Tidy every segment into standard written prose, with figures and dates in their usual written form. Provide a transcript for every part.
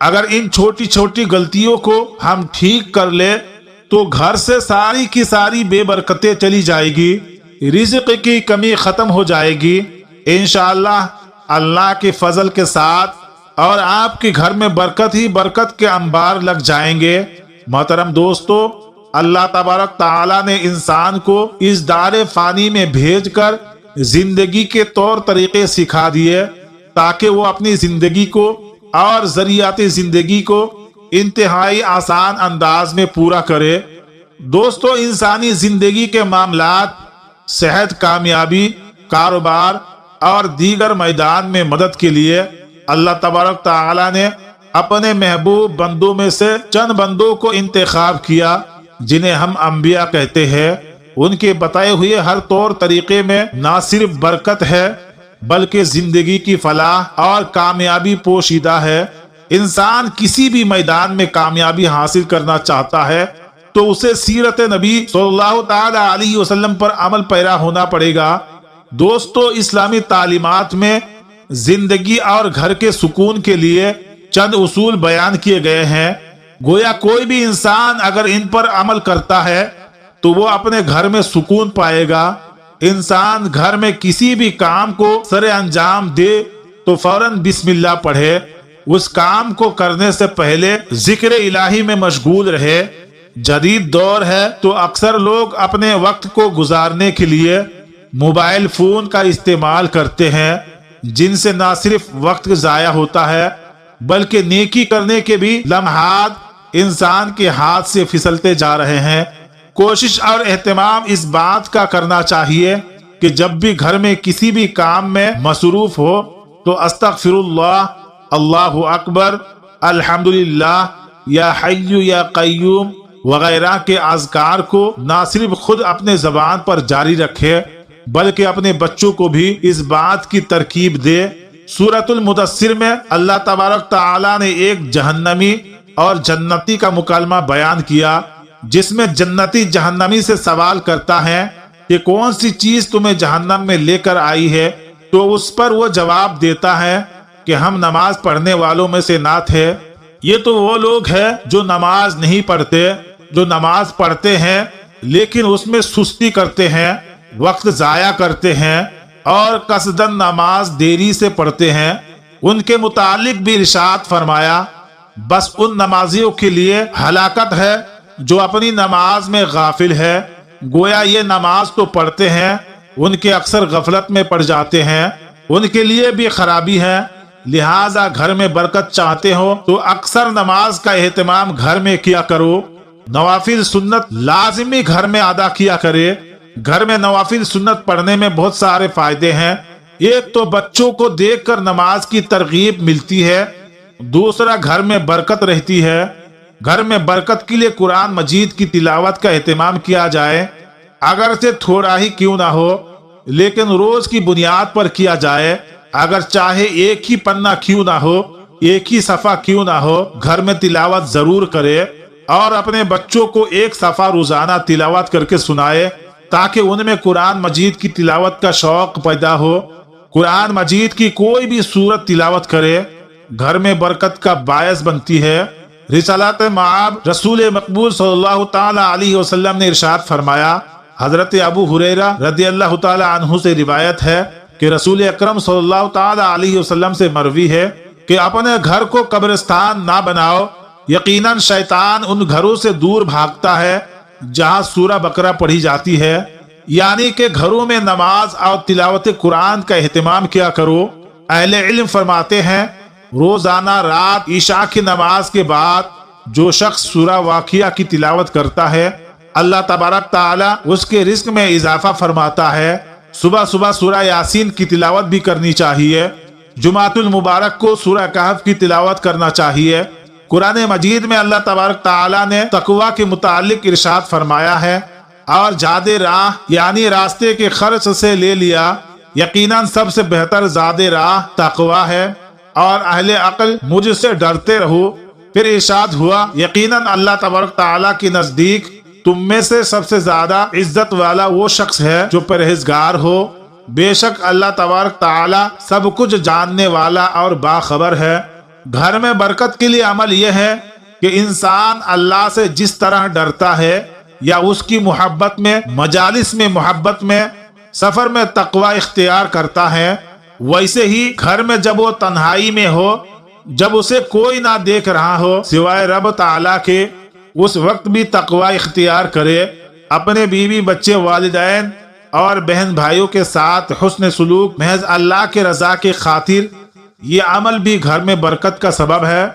اگر ان چھوٹی چھوٹی غلطیوں کو ہم ٹھیک کر لے تو گھر سے ساری کی ساری بے برکتیں چلی جائے گی، رزق کی کمی ختم ہو جائے گی انشاءاللہ اللہ کے فضل کے ساتھ، اور آپ کے گھر میں برکت ہی برکت کے انبار لگ جائیں گے۔ محترم دوستو، اللہ تبارک تعالیٰ نے انسان کو اس دار فانی میں بھیج کر زندگی کے طور طریقے سکھا دیے تاکہ وہ اپنی زندگی کو اور ضروریات زندگی کو انتہائی آسان انداز میں پورا کرے۔ دوستو، انسانی زندگی کے معاملات، صحت، کامیابی، کاروبار اور دیگر میدان میں مدد کے لیے اللہ تبارک تعالیٰ نے اپنے محبوب بندوں میں سے چند بندوں کو انتخاب کیا جنہیں ہم انبیاء کہتے ہیں۔ ان کے بتائے ہوئے ہر طور طریقے میں نہ صرف برکت ہے بلکہ زندگی کی فلاح اور کامیابی پوشیدہ ہے۔ انسان کسی بھی میدان میں کامیابی حاصل کرنا چاہتا ہے تو اسے سیرت نبی صلی اللہ تعالی علیہ وسلم پر عمل پیرا ہونا پڑے گا۔ دوستو، اسلامی تعلیمات میں زندگی اور گھر کے سکون کے لیے چند اصول بیان کیے گئے ہیں۔ گویا کوئی بھی انسان اگر ان پر عمل کرتا ہے تو وہ اپنے گھر میں سکون پائے گا۔ انسان گھر میں کسی بھی کام کو سر انجام دے تو فوراً بسم اللہ پڑھے، اس کام کو کرنے سے پہلے ذکر الہی میں مشغول رہے۔ جدید دور ہے تو اکثر لوگ اپنے وقت کو گزارنے کے لیے موبائل فون کا استعمال کرتے ہیں، جن سے نہ صرف وقت ضائع ہوتا ہے بلکہ نیکی کرنے کے بھی لمحات انسان کے ہاتھ سے پھسلتے جا رہے ہیں۔ کوشش اور اہتمام اس بات کا کرنا چاہیے کہ جب بھی گھر میں کسی بھی کام میں مصروف ہو تو استغفر اللہ، اللہ اکبر، الحمدللہ، یا حی یا قیوم وغیرہ کے اذکار کو نہ صرف خود اپنے زبان پر جاری رکھے بلکہ اپنے بچوں کو بھی اس بات کی ترکیب دے۔ سورۃ المدثر میں اللہ تبارک تعالیٰ نے ایک جہنمی اور جنتی کا مکالمہ بیان کیا، جس میں جنتی جہنمی سے سوال کرتا ہے کہ کون سی چیز تمہیں جہنم میں لے کر آئی ہے، تو اس پر وہ جواب دیتا ہے کہ ہم نماز پڑھنے والوں میں سے نہ تھے۔ یہ تو وہ لوگ ہیں جو نماز نہیں پڑھتے، جو نماز پڑھتے ہیں لیکن اس میں سستی کرتے ہیں، وقت ضائع کرتے ہیں اور قصدن نماز دیری سے پڑھتے ہیں۔ ان کے متعلق بھی ارشاد فرمایا، بس ان نمازیوں کے لیے ہلاکت ہے جو اپنی نماز میں غافل ہے۔ گویا یہ نماز تو پڑھتے ہیں، ان کے اکثر غفلت میں پڑ جاتے ہیں، ان کے لیے بھی خرابی ہے۔ لہٰذا گھر میں برکت چاہتے ہو تو اکثر نماز کا اہتمام گھر میں کیا کرو۔ نوافل سنت لازمی گھر میں ادا کیا کرے۔ گھر میں نوافل سنت پڑھنے میں بہت سارے فائدے ہیں۔ ایک تو بچوں کو دیکھ کر نماز کی ترغیب ملتی ہے، دوسرا گھر میں برکت رہتی ہے۔ گھر میں برکت کے لیے قرآن مجید کی تلاوت کا اہتمام کیا جائے، اگرچہ تھوڑا ہی کیوں نہ ہو لیکن روز کی بنیاد پر کیا جائے، اگر چاہے ایک ہی پنہ کیوں نہ ہو، ایک ہی صفحہ کیوں نہ ہو، گھر میں تلاوت ضرور کرے اور اپنے بچوں کو ایک صفحہ روزانہ تلاوت کر کے سنائے تاکہ ان میں قرآن مجید کی تلاوت کا شوق پیدا ہو۔ قرآن مجید کی کوئی بھی سورت تلاوت کرے گھر میں برکت کا باعث بنتی ہے۔ رسالت معاب رسول مقبول صلی اللہ تعالی علیہ وسلم نے ارشاد فرمایا، حضرت ابو ہریرہ رضی اللہ تعالی عنہ سے روایت ہے کہ رسول اکرم صلی اللہ تعالی علیہ وسلم سے مروی ہے کہ اپنے گھر کو قبرستان نہ بناؤ، یقیناً شیطان ان گھروں سے دور بھاگتا ہے جہاں سورہ بقرہ پڑھی جاتی ہے، یعنی کہ گھروں میں نماز اور تلاوت قرآن کا اہتمام کیا کرو۔ اہل علم فرماتے ہیں روزانہ رات عشاء کی نماز کے بعد جو شخص سورہ واقعہ کی تلاوت کرتا ہے اللہ تبارک تعالی اس کے رزق میں اضافہ فرماتا ہے۔ صبح صبح سورہ یاسین کی تلاوت بھی کرنی چاہیے۔ جمعۃ المبارک کو سورہ کہف کی تلاوت کرنا چاہیے۔ قرآن مجید میں اللہ تبارک تعالی نے تقوی کے متعلق ارشاد فرمایا ہے، اور زاد راہ یعنی راستے کے خرچ سے لے لیا، یقیناً سب سے بہتر زاد راہ تقوی ہے، اور اہل عقل مجھ سے ڈرتے رہو۔ پھر ارشاد ہوا، یقیناً اللہ تبارک تعالیٰ کے نزدیک تم میں سے سب سے زیادہ عزت والا وہ شخص ہے جو پرہیزگار ہو۔ بے شک اللہ تبارک تعالیٰ سب کچھ جاننے والا اور باخبر ہے۔ گھر میں برکت کے لیے عمل یہ ہے کہ انسان اللہ سے جس طرح ڈرتا ہے یا اس کی محبت میں، مجالس میں محبت میں، سفر میں تقوی اختیار کرتا ہے، ویسے ہی گھر میں جب وہ تنہائی میں ہو، جب اسے کوئی نہ دیکھ رہا ہو سوائے رب تعالیٰ کے، اس وقت بھی تقوی اختیار کرے، اپنے بیوی بچے، والدین اور بہن بھائیوں کے ساتھ حسن سلوک محض اللہ کے رضا کے خاطر، یہ عمل بھی گھر میں برکت کا سبب ہے۔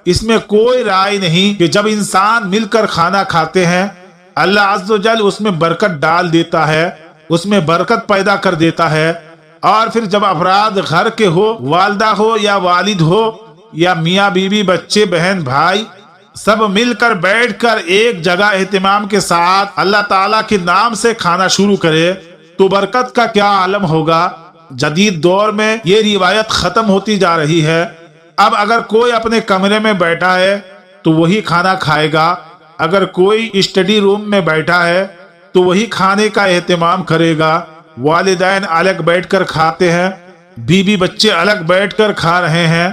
اس میں کوئی رائے نہیں کہ جب انسان مل کر کھانا کھاتے ہیں اللہ عز و جل اس میں برکت ڈال دیتا ہے، اس میں برکت پیدا کر دیتا ہے، اور پھر جب افراد گھر کے ہو، والدہ ہو یا والد ہو یا میاں بیوی بچے بہن بھائی، سب مل کر بیٹھ کر ایک جگہ اہتمام کے ساتھ اللہ تعالیٰ کے نام سے کھانا شروع کرے تو برکت کا کیا عالم ہوگا۔ جدید دور میں یہ روایت ختم ہوتی جا رہی ہے۔ اب اگر کوئی اپنے کمرے میں بیٹھا ہے تو وہی کھانا کھائے گا، اگر کوئی اسٹڈی روم میں بیٹھا ہے تو وہی کھانے کا اہتمام کرے گا۔ والدین الگ بیٹھ کر کھاتے ہیں، بیوی بچے الگ بیٹھ کر کھا رہے ہیں،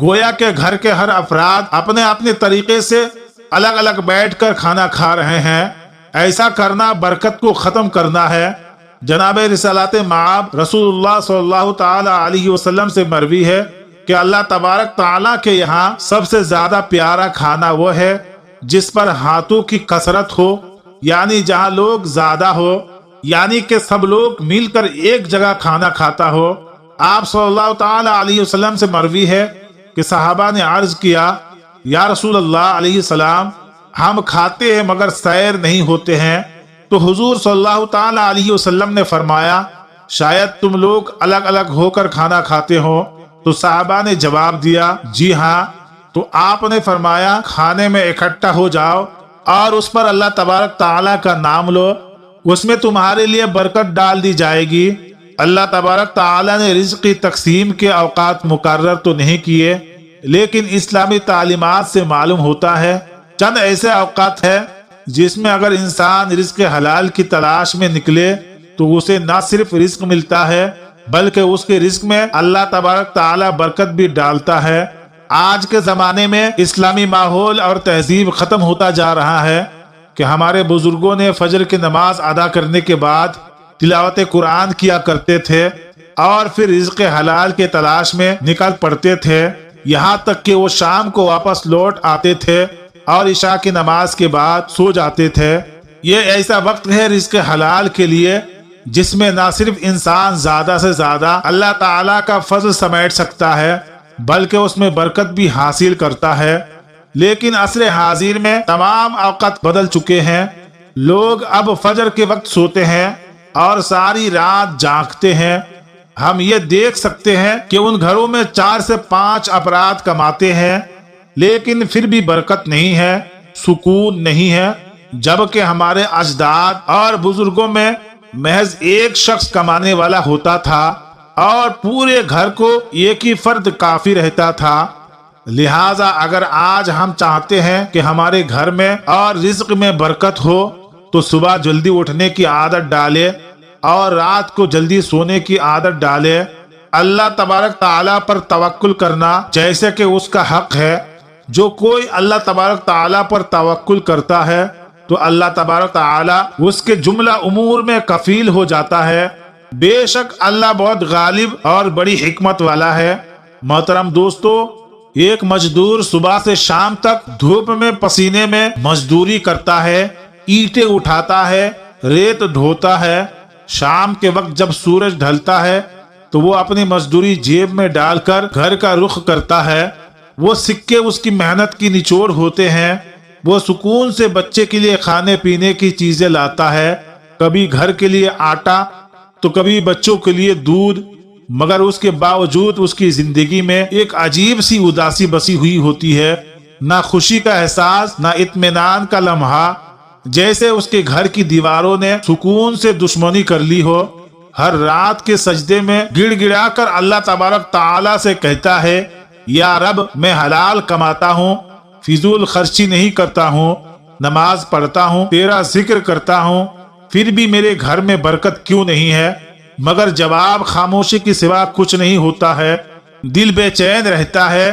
گویا کہ گھر کے ہر افراد اپنے اپنے طریقے سے الگ الگ بیٹھ کر کھانا کھا رہے ہیں۔ ایسا کرنا برکت کو ختم کرنا ہے۔ جناب رسالت مآب رسول اللہ صلی اللہ تعالی علیہ وسلم سے مروی ہے کہ اللہ تبارک تعالیٰ کے یہاں سب سے زیادہ پیارا کھانا وہ ہے جس پر ہاتھوں کی کثرت ہو، یعنی جہاں لوگ زیادہ ہو، یعنی کہ سب لوگ مل کر ایک جگہ کھانا کھاتا ہو۔ آپ صلی اللہ تعالی علیہ وسلم سے مروی ہے کہ صحابہ نے عرض کیا، یا رسول اللہ علیہ السلام، ہم کھاتے ہیں مگر سیر نہیں ہوتے ہیں۔ تو حضور صلی اللہ تعالی علیہ وسلم نے فرمایا، شاید تم لوگ الگ الگ ہو کر کھانا کھاتے ہو۔ تو صحابہ نے جواب دیا، جی ہاں۔ تو آپ نے فرمایا، کھانے میں اکٹھا ہو جاؤ اور اس پر اللہ تبارک تعالیٰ کا نام لو، اس میں تمہارے لیے برکت ڈال دی جائے گی۔ اللہ تبارک تعالیٰ نے رزق کی تقسیم کے اوقات مقرر تو نہیں کیے، لیکن اسلامی تعلیمات سے معلوم ہوتا ہے چند ایسے اوقات ہیں جس میں اگر انسان رزق حلال کی تلاش میں نکلے تو اسے نہ صرف رزق ملتا ہے بلکہ اس کے رزق میں اللہ تبارک تعالیٰ برکت بھی ڈالتا ہے۔ آج کے زمانے میں اسلامی ماحول اور تہذیب ختم ہوتا جا رہا ہے کہ ہمارے بزرگوں نے فجر کی نماز ادا کرنے کے بعد تلاوت قرآن کیا کرتے تھے اور پھر رزق حلال کے تلاش میں نکل پڑتے تھے، یہاں تک کہ وہ شام کو واپس لوٹ آتے تھے اور عشاء کی نماز کے بعد سو جاتے تھے۔ یہ ایسا وقت ہے رزق حلال کے لیے جس میں نہ صرف انسان زیادہ سے زیادہ اللہ تعالیٰ کا فضل سمیٹ سکتا ہے بلکہ اس میں برکت بھی حاصل کرتا ہے۔ لیکن عصر حاضر میں تمام اوقات بدل چکے ہیں، لوگ اب فجر کے وقت سوتے ہیں اور ساری رات جاگتے ہیں۔ ہم یہ دیکھ سکتے ہیں کہ ان گھروں میں 4 سے 5 افراد کماتے ہیں لیکن پھر بھی برکت نہیں ہے، سکون نہیں ہے، جبکہ ہمارے اجداد اور بزرگوں میں محض ایک شخص کمانے والا ہوتا تھا اور پورے گھر کو ایک ہی فرد کافی رہتا تھا۔ لہٰذا اگر آج ہم چاہتے ہیں کہ ہمارے گھر میں اور رزق میں برکت ہو تو صبح جلدی اٹھنے کی عادت ڈالے اور رات کو جلدی سونے کی عادت ڈالے۔ اللہ تبارک تعالیٰ پر توکل کرنا جیسے کہ اس کا حق ہے۔ جو کوئی اللہ تبارک تعالیٰ پر توکل کرتا ہے تو اللہ تبارک تعالیٰ اس کے جملہ امور میں کفیل ہو جاتا ہے۔ بے شک اللہ بہت غالب اور بڑی حکمت والا ہے۔ محترم دوستو، ایک مزدور صبح سے شام تک دھوپ میں پسینے میں مزدوری کرتا ہے، اینٹیں اٹھاتا ہے، ریت ڈھوتا ہے۔ شام کے وقت جب سورج ڈھلتا ہے تو وہ اپنی مزدوری جیب میں ڈال کر گھر کا رخ کرتا ہے۔ وہ سکے اس کی محنت کی نچوڑ ہوتے ہیں۔ وہ سکون سے بچے کے لیے کھانے پینے کی چیزیں لاتا ہے، کبھی گھر کے لیے آٹا تو کبھی بچوں کے لیے دودھ، مگر اس کے باوجود اس کی زندگی میں ایک عجیب سی اداسی بسی ہوئی ہوتی ہے، نہ خوشی کا احساس، نہ اطمینان کا لمحہ، جیسے اس کے گھر کی دیواروں نے سکون سے دشمنی کر لی ہو۔ ہر رات کے سجدے میں گڑ گڑا کر اللہ تبارک تعالیٰ سے کہتا ہے، یا رب، میں حلال کماتا ہوں، فضول خرچی نہیں کرتا ہوں، نماز پڑھتا ہوں، تیرا ذکر کرتا ہوں، پھر بھی میرے گھر میں برکت کیوں نہیں ہے؟ مگر جواب خاموشی کے سوا کچھ نہیں ہوتا ہے۔ دل بے چین رہتا ہے،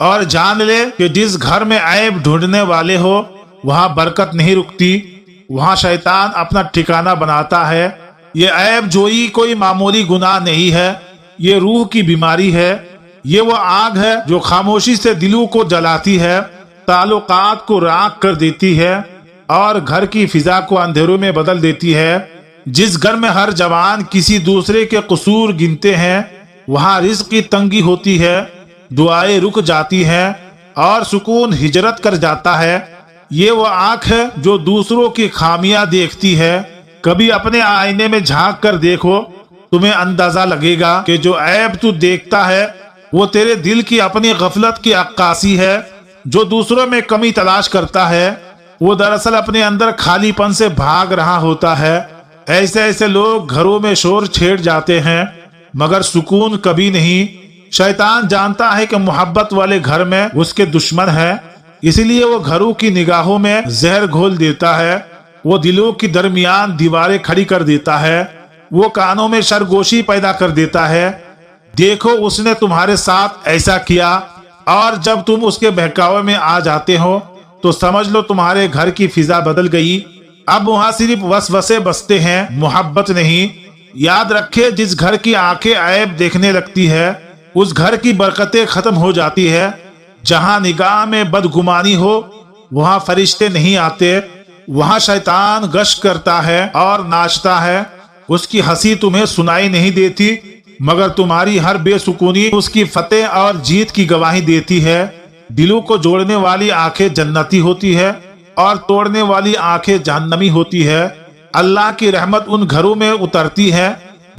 اور جان لے کہ جس گھر میں عیب ڈھونڈنے والے ہو وہاں برکت نہیں رکتی، وہاں شیطان اپنا ٹھکانہ بناتا ہے۔ یہ عیب جوئی کوئی معمولی گناہ نہیں ہے، یہ روح کی بیماری ہے۔ یہ وہ آگ ہے جو خاموشی سے دلوں کو جلاتی ہے، تعلقات کو راکھ کر دیتی ہے اور گھر کی فضا کو اندھیروں میں بدل دیتی ہے۔ جس گھر میں ہر جوان کسی دوسرے کے قصور گنتے ہیں وہاں رزق کی تنگی ہوتی ہے، دعائیں رک جاتی ہیں اور سکون ہجرت کر جاتا ہے۔ یہ وہ آنکھ ہے جو دوسروں کی خامیاں دیکھتی ہے۔ کبھی اپنے آئینے میں جھانک کر دیکھو، تمہیں اندازہ لگے گا کہ جو عیب تو دیکھتا ہے وہ تیرے دل کی اپنی غفلت کی عکاسی ہے۔ جو دوسروں میں کمی تلاش کرتا ہے وہ دراصل اپنے اندر خالی پن سے بھاگ رہا ہوتا ہے۔ ایسے لوگ گھروں میں شور چھیڑ جاتے ہیں مگر سکون کبھی نہیں۔ شیطان جانتا ہے کہ محبت والے گھر میں اس کے دشمن ہے، اسی لیے وہ گھروں کی نگاہوں میں زہر گھول دیتا ہے، وہ دلوں کی درمیان دیواریں کھڑی کر دیتا ہے، وہ کانوں میں سرگوشی پیدا کر دیتا ہے۔ دیکھو اس نے تمہارے ساتھ ایسا کیا، اور جب تم اس کے بہکاوے میں آ جاتے ہو تو سمجھ لو تمہارے گھر کی فضا بدل گئی۔ اب وہاں صرف وسوسے بستے ہیں، محبت نہیں۔ یاد رکھے جس گھر کی آنکھیں عیب دیکھنے لگتی ہے اس گھر کی برکتیں ختم ہو جاتی ہے۔ جہاں نگاہ میں بدگمانی ہو وہاں فرشتے نہیں آتے، وہاں شیطان گشت کرتا ہے اور ناچتا ہے۔ اس کی ہنسی تمہیں سنائی نہیں دیتی مگر تمہاری ہر بے سکونی اس کی فتح اور جیت کی گواہی دیتی ہے۔ دلوں کو جوڑنے والی آنکھیں جنتی ہوتی ہے اور توڑنے والی آنکھیں جہنمی ہوتی ہے۔ اللہ کی رحمت ان گھروں میں اترتی ہے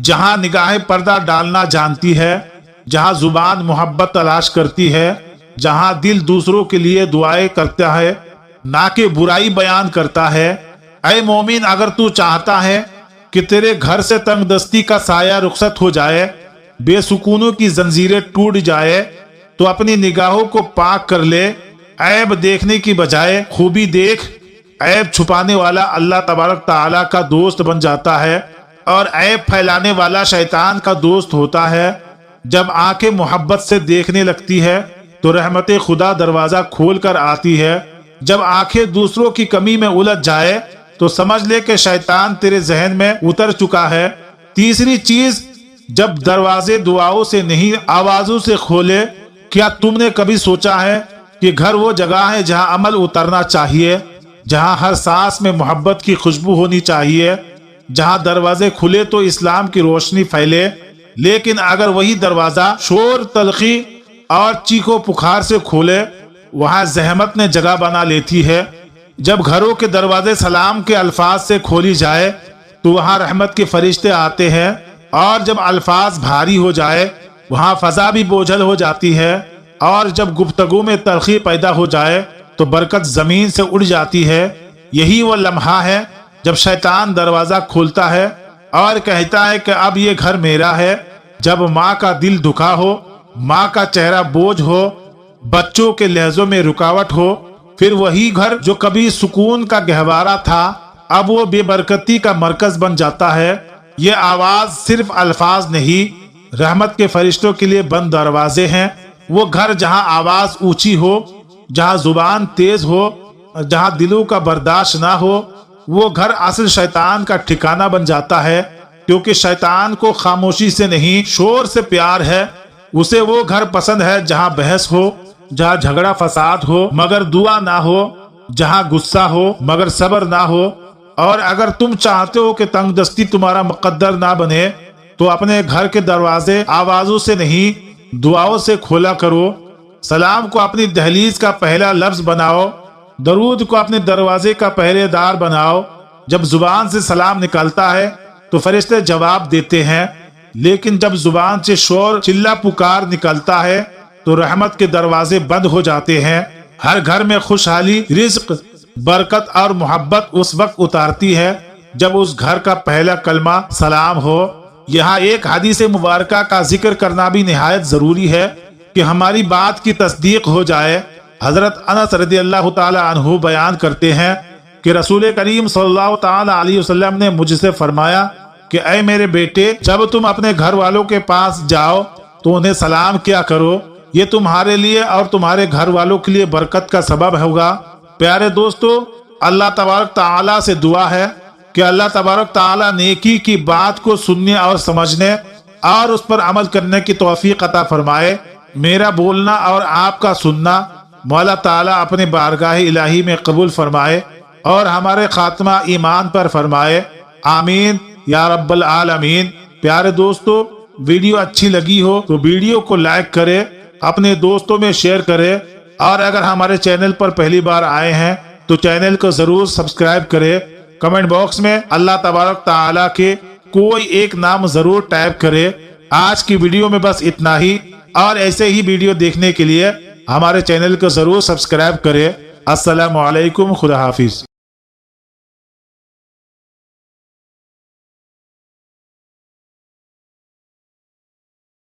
جہاں نگاہیں پردہ ڈالنا جانتی ہے، جہاں زبان محبت تلاش کرتی ہے، جہاں دل دوسروں کے لیے دعائیں کرتا ہے نہ کہ برائی بیان کرتا ہے۔ اے مومن، اگر تو چاہتا ہے کہ تیرے گھر سے تنگ دستی کا سایہ رخصت ہو جائے، بے سکونوں کی زنجیریں ٹوٹ جائے، تو اپنی نگاہوں کو پاک کر لے۔ عیب دیکھنے کی بجائے خوبی دیکھ۔ عیب چھپانے والا اللہ تبارک تعالیٰ کا دوست بن جاتا ہے اور عیب پھیلانے والا شیطان کا دوست ہوتا ہے۔ جب آنکھیں محبت سے دیکھنے لگتی ہے تو رحمت خدا دروازہ کھول کر آتی ہے۔ جب آنکھیں دوسروں کی کمی میں الجھ جائے تو سمجھ لے کہ شیطان تیرے ذہن میں اتر چکا ہے۔ تیسری چیز، جب دروازے دعاؤں سے نہیں آوازوں سے کھولے۔ کیا تم نے کبھی سوچا ہے کہ گھر وہ جگہ ہے جہاں عمل اترنا چاہیے، جہاں ہر سانس میں محبت کی خوشبو ہونی چاہیے، جہاں دروازے کھلے تو اسلام کی روشنی پھیلے؟ لیکن اگر وہی دروازہ شور، تلخی اور چیخو پکار سے کھولے، وہاں زحمت نے جگہ بنا لیتی ہے۔ جب گھروں کے دروازے سلام کے الفاظ سے کھولی جائے تو وہاں رحمت کے فرشتے آتے ہیں، اور جب الفاظ بھاری ہو جائے وہاں فضا بھی بوجھل ہو جاتی ہے، اور جب گفتگو میں تلخی پیدا ہو جائے تو برکت زمین سے اڑ جاتی ہے۔ یہی وہ لمحہ ہے جب شیطان دروازہ کھولتا ہے اور کہتا ہے کہ اب یہ گھر میرا ہے۔ جب ماں کا دل دکھا ہو، ماں کا چہرہ بوجھ ہو، بچوں کے لہجوں میں رکاوٹ ہو، پھر وہی گھر جو کبھی سکون کا گہوارہ تھا اب وہ بے برکتی کا مرکز بن جاتا ہے۔ یہ آواز صرف الفاظ نہیں، رحمت کے فرشتوں کے لیے بند دروازے ہیں۔ وہ گھر جہاں آواز اونچی ہو، جہاں زبان تیز ہو، جہاں دلوں کا برداشت نہ ہو، وہ گھر اصل شیطان کا ٹھکانہ بن جاتا ہے، کیونکہ شیطان کو خاموشی سے نہیں شور سے پیار ہے۔ اسے وہ گھر پسند ہے جہاں بحث ہو، جہاں جھگڑا فساد ہو مگر دعا نہ ہو، جہاں غصہ ہو مگر صبر نہ ہو۔ اور اگر تم چاہتے ہو کہ تنگ دستی تمہارا مقدر نہ بنے تو اپنے گھر کے دروازے آوازوں سے نہیں دعاؤں سے کھولا کرو۔ سلام کو اپنی دہلیز کا پہلا لفظ بناؤ، درود کو اپنے دروازے کا پہرے دار بناؤ۔ جب زبان سے سلام نکلتا ہے تو فرشتے جواب دیتے ہیں، لیکن جب زبان سے شور، چلا پکار نکلتا ہے تو رحمت کے دروازے بند ہو جاتے ہیں۔ ہر گھر میں خوشحالی، رزق، برکت اور محبت اس وقت اتارتی ہے جب اس گھر کا پہلا کلمہ سلام ہو۔ یہاں ایک حدیث مبارکہ کا ذکر کرنا بھی نہایت ضروری ہے کہ ہماری بات کی تصدیق ہو جائے۔ حضرت انس رضی اللہ تعالی عنہ بیان کرتے ہیں کہ رسول کریم صلی اللہ تعالی علیہ وسلم نے مجھ سے فرمایا کہ اے میرے بیٹے، جب تم اپنے گھر والوں کے پاس جاؤ تو انہیں سلام کیا کرو، یہ تمہارے لیے اور تمہارے گھر والوں کے لیے برکت کا سبب ہوگا۔ پیارے دوستو، اللہ تبارک تعالیٰ سے دعا ہے کہ اللہ تبارک تعالیٰ نیکی کی بات کو سننے اور سمجھنے اور اس پر عمل کرنے کی توفیق عطا فرمائے۔ میرا بولنا اور آپ کا سننا مولا تعالیٰ اپنے بارگاہ الہی میں قبول فرمائے اور ہمارے خاتمہ ایمان پر فرمائے، آمین یا رب العالمین۔ پیارے دوستو، ویڈیو اچھی لگی ہو تو ویڈیو کو لائک کرے، اپنے دوستوں میں شیئر کرے، اور اگر ہمارے چینل پر پہلی بار آئے ہیں تو چینل کو ضرور سبسکرائب کرے۔ کمنٹ باکس میں اللہ تبارک تعالیٰ کے کوئی ایک نام ضرور ٹائپ کرے۔ آج کی ویڈیو میں بس اتنا ہی، اور ایسے ہی ویڈیو دیکھنے کے لیے ہمارے چینل کو ضرور سبسکرائب کرے۔ السلام علیکم، خدا حافظ۔